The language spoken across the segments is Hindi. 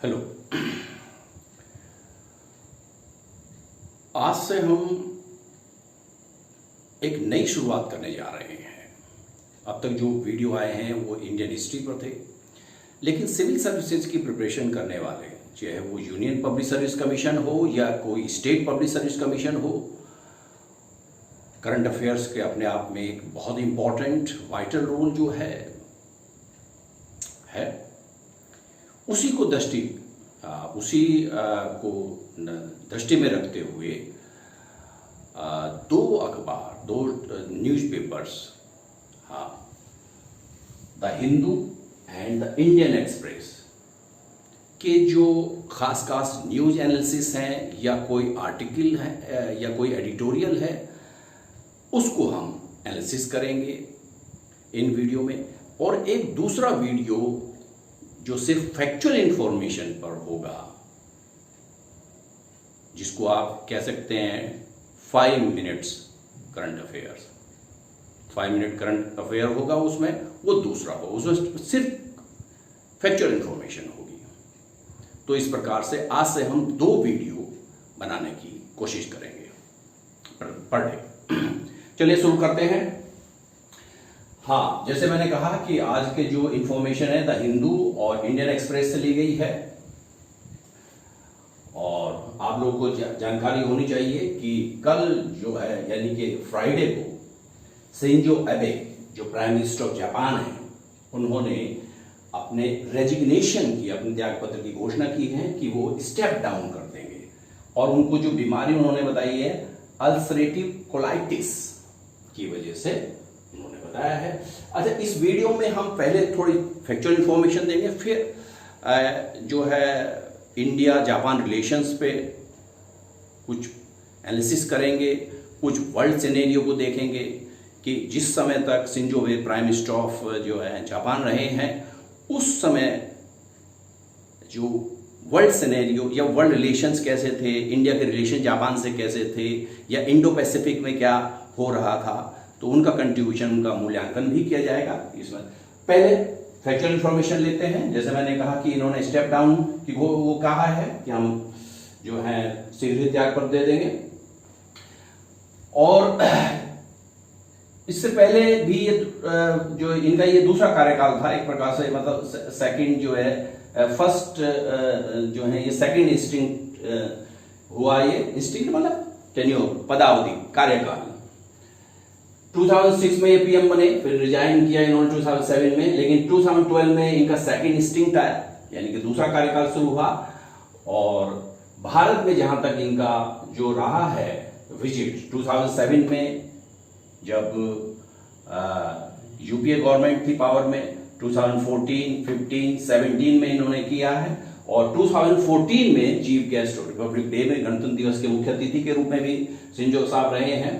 हेलो। आज से हम एक नई शुरुआत करने जा रहे हैं। अब तक जो वीडियो आए हैं वो इंडियन हिस्ट्री पर थे, लेकिन सिविल सर्विसेज की प्रिपरेशन करने वाले, चाहे वो यूनियन पब्लिक सर्विस कमीशन हो या कोई स्टेट पब्लिक सर्विस कमीशन हो, करंट अफेयर्स के अपने आप में एक बहुत इंपॉर्टेंट वाइटल रोल जो है उसी को दृष्टि में रखते हुए दो newspapers, the Hindu and the Indian express के जो खास न्यूज़ एनालिसिस हैं या कोई आर्टिकल है या कोई एडिटोरियल है, उसको हम एनालिसिस करेंगे इन वीडियो में। और एक दूसरा वीडियो जो सिर्फ फैक्चुअल इंफॉर्मेशन पर होगा, जिसको आप कह सकते हैं 5 minutes current affairs, 5 minute current affair होगा, उसमें वो दूसरा होगा, उसमें सिर्फ फैक्चुअल इंफॉर्मेशन होगी। तो इस प्रकार से आज से हम 2 वीडियो बनाने की कोशिश करेंगे पर डे। चलिए शुरू करते हैं। हाँ, जैसे मैंने कहा कि आज के जो इंफॉर्मेशन है द हिंदू और इंडियन एक्सप्रेस से ली गई है, और आप लोगों को जानकारी होनी चाहिए कि कल जो है यानी कि फ्राइडे को शिंजो एबे जो प्राइम मिनिस्टर ऑफ जापान है, उन्होंने अपने रेजिग्नेशन की, अपने त्यागपत्र की घोषणा की है कि वो स्टेप डाउन कर देंगे। और उनको जो बीमारी उन्होंने बताई है अल्सरेटिव कोलाइटिस की वजह से उन्होंने बताया है। अच्छा, इस वीडियो में हम पहले थोड़ी फैक्चुअल इंफॉर्मेशन देंगे, फिर जो है इंडिया जापान रिलेशंस पे कुछ एनालिसिस करेंगे, कुछ वर्ल्ड सिनेरियो को देखेंगे कि जिस समय तक शिंजो एबे प्राइम मिनिस्टर ऑफ जो है जापान रहे हैं, उस समय जो वर्ल्ड सिनेरियो या वर्ल्ड रिलेशंस कैसे थे, इंडिया के रिलेशन जापान से कैसे थे, या इंडो पैसिफिक में क्या हो रहा था, तो उनका कंट्रीब्यूशन, उनका मूल्यांकन भी किया जाएगा इसमें। पहले फैक्चुअल इंफॉर्मेशन लेते हैं। जैसे मैंने कहा कि इन्होंने स्टेप डाउन की वो कहा है कि हम जो है शीघ्र त्याग पर दे देंगे। और इससे पहले भी ये जो इनका ये दूसरा कार्यकाल था एक प्रकार से, मतलब सेकंड जो है, फर्स्ट जो है ये सेकंड इंस्टिंक्ट हुआ, ये इंस्टिंक्ट मतलब टेन्योर, पदावधि, कार्यकाल। 2006 में ये पीएम बने, फिर रिजाइन किया इन्होंने 2007 में, लेकिन 2012 में इनका सेकंड इंस्टिंक्ट आया, यानी कि दूसरा कार्यकाल शुरू हुआ। और भारत में जहां तक इनका जो रहा है विजिट, 2007 में जब यूपीए गवर्नमेंट थी पावर में, 2014, 15, 17 में इन्होंने किया है, और 2014 में चीफ गेस्ट रिपब्लिक डे में, गणतंत्र दिवस के मुख्य अतिथि के रूप में भी शिंजो साहब रहे हैं।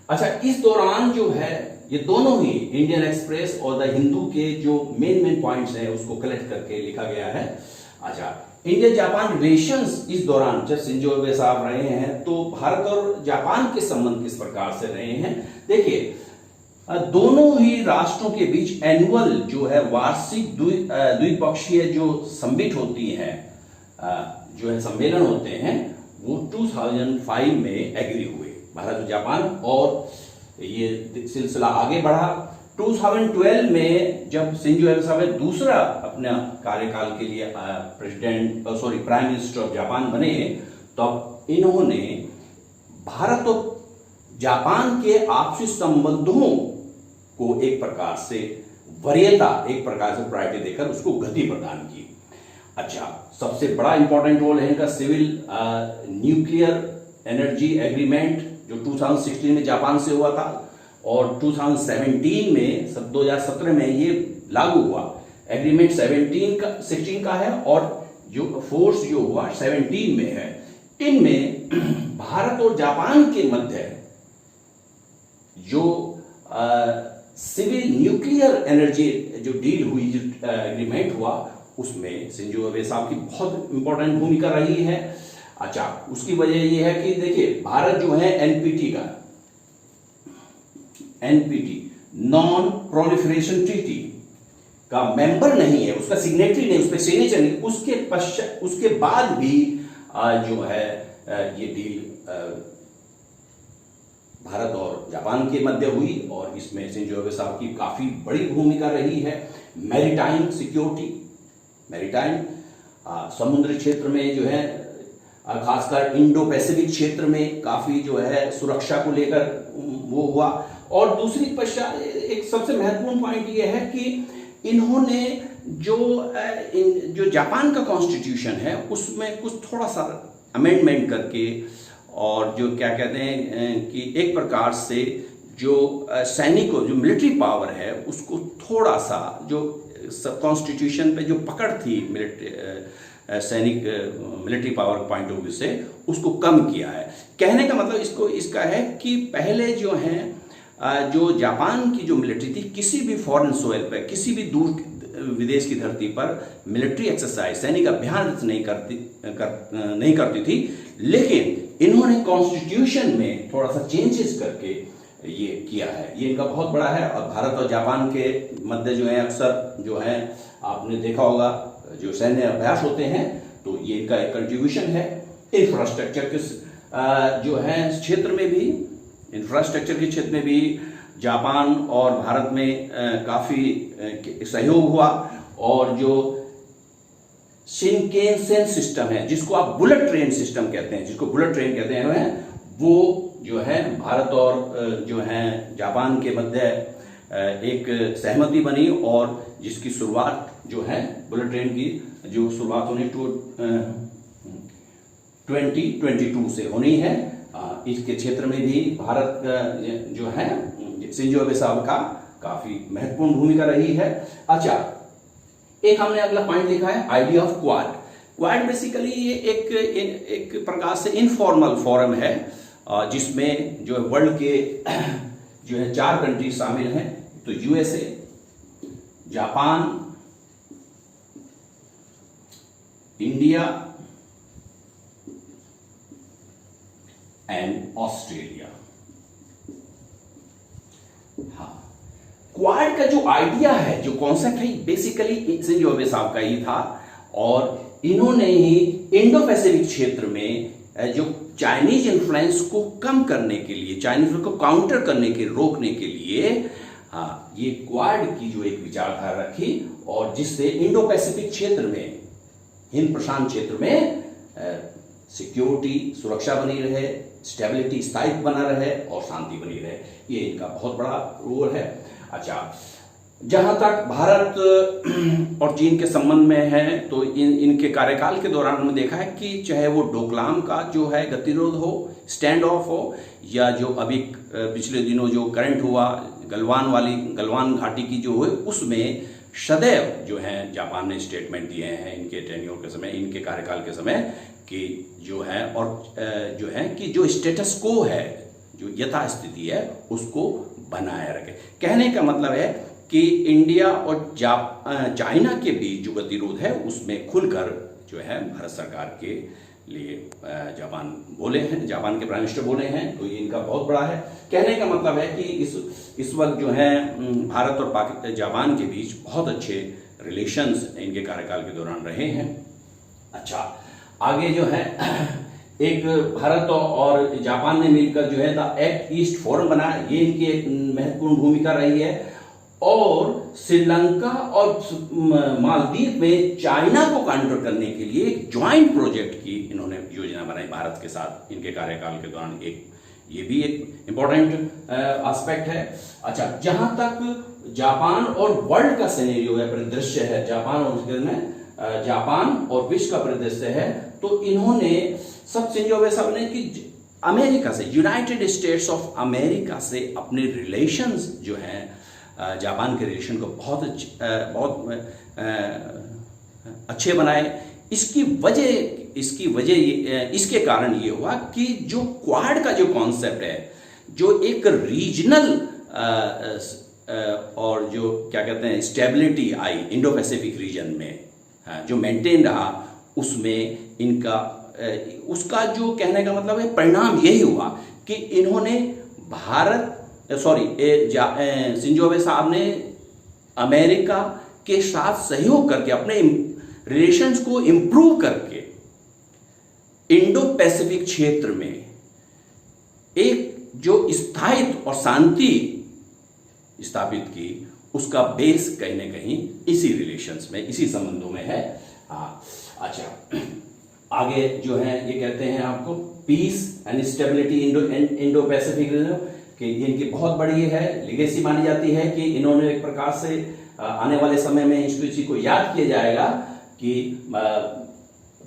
अच्छा, इस दौरान जो है ये दोनों ही इंडियन एक्सप्रेस और द हिंदू के जो मेन पॉइंट्स हैं उसको कलेक्ट करके लिखा गया है। अच्छा, इंडिया जापान रिलेशंस इस दौरान जब शिंजो एबे साहब रहे हैं, तो भारत और जापान के संबंध किस प्रकार से रहे हैं। देखिए, दोनों ही राष्ट्रों के बीच एनुअल जो है वार्षिक द्विपक्षीय जो समिट होती हैं, जो है सम्मेलन होते हैं, वो 2005 में एग्री हुए भारत और जापान, और ये सिलसिला आगे बढ़ा। 2012 में जब शिंजो एबे साहब दूसरा अपना कार्यकाल के लिए प्राइम मिनिस्टर ऑफ जापान बने, तब इन्होंने भारत और जापान के आपसी संबंधों को एक प्रकार से वरीयता, एक प्रकार से प्रायोरिटी देकर उसको गति प्रदान की। अच्छा, सबसे बड़ा इंपॉर्टेंट रोल है इनका सिविल न्यूक्लियर एनर्जी एग्रीमेंट जो 2016 में जापान से हुआ था, और 2017 में 2017 में ये लागू हुआ। एग्रीमेंट 16 का है, और जो फोर्स जो हुआ 17 में है। इनमें भारत और जापान के मध्य जो सिविल न्यूक्लियर एनर्जी जो डील हुई, जो एग्रीमेंट हुआ, उसमें शिंजो एबे साहब की बहुत इंपॉर्टेंट भूमिका रही है। अच्छा, उसकी वजह यह है कि देखिए, भारत जो है एनपीटी नॉन प्रोलिफरेशन ट्रीटी का मेंबर नहीं है, उसका सिग्नेटरी नहीं, उस पर सिग्नेचर नहीं, उसके बाद भी जो है ये डील भारत और जापान के मध्य हुई और इसमें शिंजो आबे साहब की काफी बड़ी भूमिका रही है। मैरीटाइम सिक्योरिटी, मैरीटाइम समुद्र क्षेत्र में जो है खासकर इंडो पैसिफिक क्षेत्र में काफी जो है सुरक्षा को लेकर वो हुआ। और दूसरी पश्चात एक सबसे महत्वपूर्ण पॉइंट ये है कि इन्होंने जो जापान का कॉन्स्टिट्यूशन है उसमें कुछ थोड़ा सा अमेंडमेंट करके और जो क्या कहते हैं कि एक प्रकार से जो सैनिकों जो मिलिट्री पावर है उसको थोड़ा सा जो कॉन्स्टिट्यूशन पे जो पकड़ थी सैनिक military power point of view से उसको कम किया है। कहने का मतलब इसका है कि पहले जो है जो जापान की जो मिलिट्री थी किसी भी फॉरेन सोइल पर किसी भी दूर विदेश की धरती पर मिलिट्री एक्सरसाइज सैनिक अभ्यास नहीं करती थी, लेकिन इन्होंने कॉन्स्टिट्यूशन में थोड़ा सा चेंजेस करके ये किया है। ये इनका बहुत बड़ा है। और भारत और जापान के मध्य जो है अक्सर जो है आपने देखा होगा जो सैन्य अभ्यास होते हैं, तो ये इनका एक कंट्रीब्यूशन है। इंफ्रास्ट्रक्चर के जो है क्षेत्र में भी, इंफ्रास्ट्रक्चर के क्षेत्र में भी जापान और भारत में काफी सहयोग हुआ। और जो शिनकेनसेन सिस्टम है जिसको आप बुलेट ट्रेन सिस्टम कहते हैं, जिसको बुलेट ट्रेन कहते हैं, वो जो है भारत और जो है जापान के मध्य एक सहमति बनी और जिसकी शुरुआत जो है बुलेट ट्रेन की जो शुरुआत होनी 2022 से होनी है। इसके क्षेत्र में भी भारत जो है शिंजो आबे साहब का काफी महत्वपूर्ण भूमिका रही है। अच्छा, एक हमने अगला पॉइंट लिखा है idea of quad. Quad basically ये एक प्रकार से इनफॉर्मल फोरम है जिसमें जो वर्ल्ड के जो है 4 कंट्री शामिल हैं, तो USA, Japan, India and Australia. हाँ, क्वाड का जो आइडिया है, जो कॉन्सेप्ट है, बेसिकली शिंजो आबे साहब का ही था और इन्होंने ही इंडो पैसिफिक क्षेत्र में जो चाइनीज इन्फ्लुएंस को कम करने के लिए, चाइनीज को काउंटर करने के, रोकने के लिए ये क्वाड की जो एक विचारधारा रखी और जिससे इंडो पैसिफिक क्षेत्र में, हिंद प्रशांत क्षेत्र में सिक्योरिटी, सुरक्षा बनी रहे, स्टेबिलिटी, स्थायित्व बना रहे और शांति बनी रहे। ये इनका बहुत बड़ा रोल है। अच्छा, जहां तक भारत और चीन के संबंध में है, तो इनके कार्यकाल के दौरान हमने देखा है कि चाहे वो डोकलाम का जो है गतिरोध हो, स्टैंड ऑफ हो, या जो अभी पिछले दिनों जो करंट हुआ गलवान घाटी की जो हुई, उसमें सदैव जो है जापान ने स्टेटमेंट दिए हैं इनके टेन्योर के समय, इनके कार्यकाल के समय, कि जो है और जो है कि जो स्टेटस को है, जो यथास्थिति है, उसको बनाए रखे। कहने का मतलब है कि इंडिया और चाइना के बीच जो गतिरोध है उसमें खुलकर जो है भारत सरकार के लिए जापान के प्राइम मिनिस्टर बोले हैं, तो ये इनका बहुत बड़ा है। कहने का मतलब है कि इस वक्त जो है भारत और जापान के बीच बहुत अच्छे रिलेशंस इनके कार्यकाल के दौरान रहे हैं। अच्छा, आगे जो है एक भारत और जापान ने मिलकर जो है द एक्ट ईस्ट फोरम बनाया, ये इनकी एक महत्वपूर्ण भूमिका रही है। और श्रीलंका और मालदीव में चाइना को काउंटर करने के लिए एक ज्वाइंट प्रोजेक्ट की इन्होंने योजना बनाई भारत के साथ इनके कार्यकाल के दौरान। ये भी एक इंपॉर्टेंट एस्पेक्ट है। अच्छा, जहां तक जापान और वर्ल्ड का सिनेरियो है, परिदृश्य है, जापान और विश्व का परिदृश्य है, तो इन्होंने सब शिंजो आबे साहब ने कि अमेरिका से, यूनाइटेड स्टेट्स ऑफ अमेरिका से अपने रिलेशंस जो हैं, जापान के रिलेशन को बहुत अच्छे बनाए। इसके कारण ये हुआ कि जो क्वाड का जो कॉन्सेप्ट है, जो एक रीजनल और जो क्या कहते हैं स्टेबिलिटी आई इंडो पैसिफिक रीजन में, जो मेंटेन रहा, उसमें इनका उसका जो कहने का मतलब है परिणाम यही हुआ कि इन्होंने शिंजो आबे साहब ने अमेरिका के साथ सहयोग करके, अपने रिलेशंस को इंप्रूव करके इंडो पैसिफिक क्षेत्र में एक जो स्थायित्व और शांति स्थापित की, उसका बेस कहीं ना कहीं इसी रिलेशंस में, इसी संबंधों में है। अच्छा, आगे जो है ये कहते हैं आपको peace and stability Indo Pacific region, कि इनकी बहुत बड़ी है लेगेसी मानी जाती है कि इन्होंने एक प्रकार से आने वाले समय में इस चीज को याद किया जाएगा कि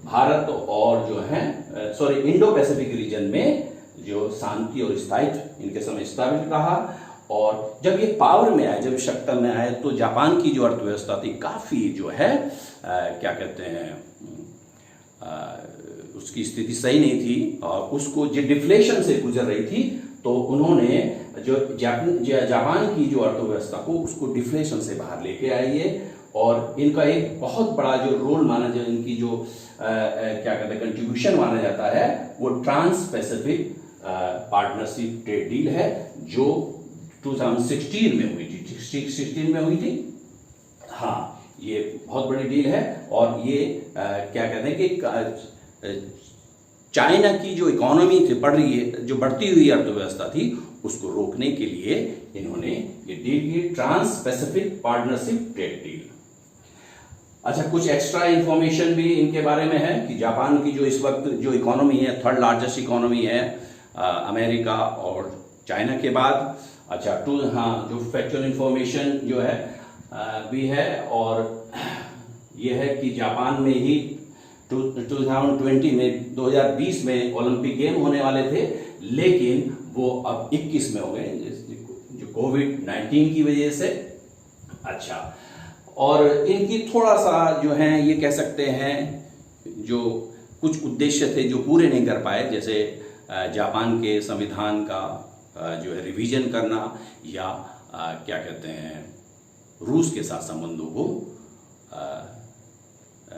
भारत और जो है इंडो पैसिफिक रीजन में जो शांति और स्थायित्व इनके समय स्थापित रहा। और जब ये पावर में आए, जब सत्ता में आए, तो जापान की जो अर्थव्यवस्था थी काफी जो है क्या कहते हैं उसकी स्थिति सही नहीं थी और उसको जो डिफ्लेशन से गुजर रही थी, तो उन्होंने जो जापान की जो अर्थव्यवस्था को उसको डिफ्लेशन से बाहर लेके आई है। और इनका एक बहुत बड़ा जो रोल माना जाए, इनकी जो क्या कहते हैं कंट्रीब्यूशन माना जाता है, वो Trans Pacific Partnership trade deal है जो 2016 में हुई थी। 16 में हुई थी। हाँ, ये बहुत बड़ी डील है। और ये क्या कहते हैं कि चाइना की जो इकोनॉमी थी बढ़ रही है, जो बढ़ती हुई अर्थव्यवस्था थी, उसको रोकने के लिए इन्होंने ये डील की, Trans Pacific Partnership trade deal. अच्छा, कुछ एक्स्ट्रा इंफॉर्मेशन भी इनके बारे में है कि जापान की जो इस वक्त जो इकोनॉमी है, थर्ड लार्जेस्ट इकोनॉमी है अमेरिका और चाइना के बाद। अच्छा, जो फैक्चुअल इंफॉर्मेशन जो है भी है, और ये है कि जापान में ही 2020 में 2020 में ओलंपिक गेम होने वाले थे, लेकिन वो अब 21 में हो गए जो कोविड-19 की वजह से। अच्छा, और इनकी थोड़ा सा जो है ये कह सकते हैं जो कुछ उद्देश्य थे जो पूरे नहीं कर पाए, जैसे जापान के संविधान का जो है रिवीजन करना, या क्या कहते हैं रूस के साथ संबंधों को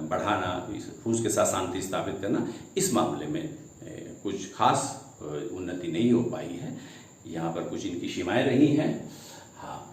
बढ़ाना, रूस के साथ शांति स्थापित करना, इस मामले में कुछ खास उन्नति नहीं हो पाई है। यहाँ पर कुछ इनकी सीमाएं रही हैं। हाँ,